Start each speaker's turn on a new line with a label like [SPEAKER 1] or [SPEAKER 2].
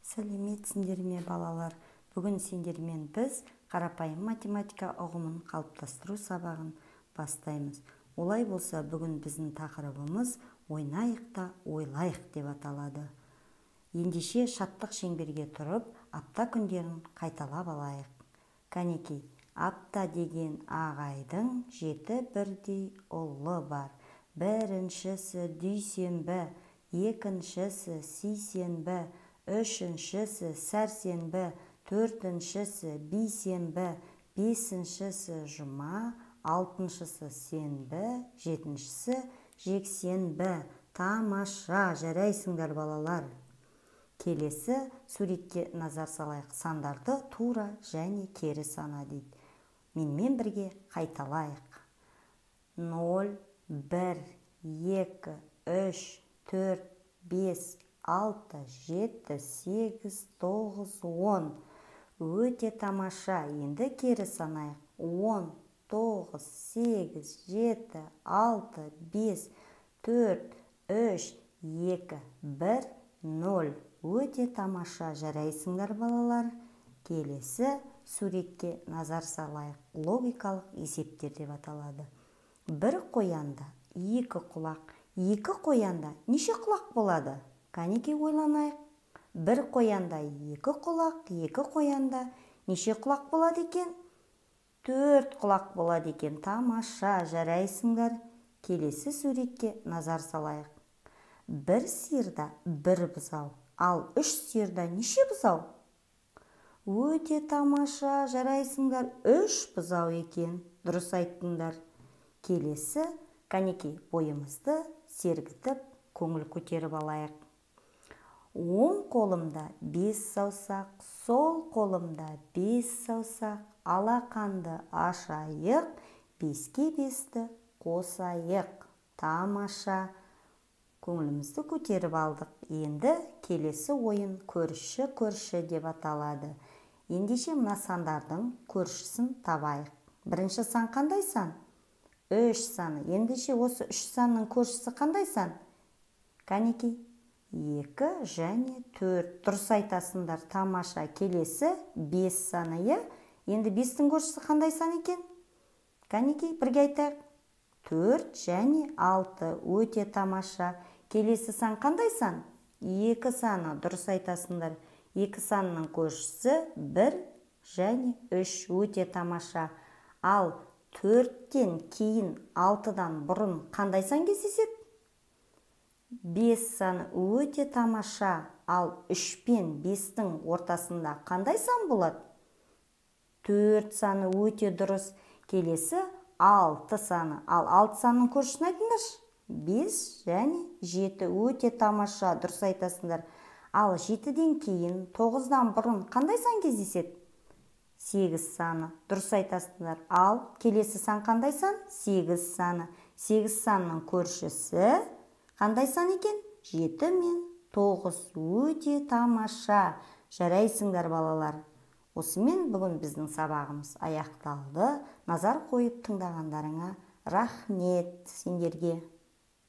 [SPEAKER 1] Сәлеметсіңдер ме балалар? Бүгін сендермен біз қарапайым математика ұғымын қалыптастыру сабағын бастаймыз. Олай болса, бүгін біздің тақырыбымыз ойнайық та ойлайық деп аталады. Ендеше шаттық шеңберге тұрып, апта күндерін қайталап алайық. Кәнекей, апта деген ағайдың 7 бірдей ұлы бар. Біріншісі дүйсенбі, екіншісі сейсенбі, үшіншісі сәрсенбі, төртіншісі бейсенбі, бесіншісі жұма, алтыншысы сенбі, жетіншісі жексенбі. Тамаша, жарайсыңдар балалар. Келесі суретке назар салайық. Сандарды тура және кері сана дейді. Менімен бірге қайталайық. 0, 1, 2, 3, 4, 5, 6, 7, 8, 9, 10. Өте тамаша. Енді кері санайық. 10, 9, 8, 7, 6, 5, 4, 3, 2, 1, 0. Өте тамаша. Жарайсыңдар балалар. Келесі суретке назар салайық. Логикалық есептер деп аталады. Бір қоянда екі құлақ. Екі қоянда неше құлақ болады? Кәнекей ойланайық. Бір қоянда екі құлақ, екі қоянда неше құлақ болады екен? 4 құлақ болады екен. Тамаша, жарайсыңдар. Келесі суретке назар салайық. Бір сиырда бір бұзау, ал 3 сиырда неше бұзау? Өте тамаша, жарайсыңдар. 3 бұзау екен. Дұрыс айттыңдар. Келесі, кәнекей, бойымызды сергітіп, көңіл көтеріп алайық. Оң қолымда 5 саусақ, сол қолымда 5 саусақ, алақанды ашайық, 5-ке 5-ті қосайық. Тамаша. Көңілімізді көтеріп алдық. Енді келесі ойын көрші деп аталады. Ендеше мына сандардың көршісін табайық. Бірінші сан қандай сан? 3 саны. Ендеше осы 3 санның көршісі қандай сан? Кәнекей, 2 және 4. Дұрыс айтасыңдар. Тамаша. Келесі 5 саны. Енді 5-тің көршісі қандай сан екен? Кәнекей, бірге айтайық. 4 және 6. Өте тамаша. Келесі сан қандай сан? 2 саны. Дұрыс айтасыңдар. 2 санның көршісі 1 және 3. Өте тамаша. Ал 4-тен кейін 6-дан бұрын қандай сан кездеседі? 5 саны. Өте тамаша. Ал 3 пен 5-тің ортасында қандай сан болады? 4 саны. Өте дұрыс. Келесі 6 саны. Ал 6 санның көршісін айтыңдаршы. 5 және 7. Өте тамаша. Дұрыс айтасыңдар. Ал 7-ден кейін 9-дан бұрын қандай сан кездеседі? 8 саны. Дұрыс айтасыңдар. Ал келесі сан қандай сан? 8 саны. 8 санның көршісі қандай сан екен? 7 мен 9. Өте тамаша. Жарайсыңдар балалар. Осымен бүгін біздің сабағымыз аяқталды. Назар қойып тыңдағандарыңа рахмет сендерге.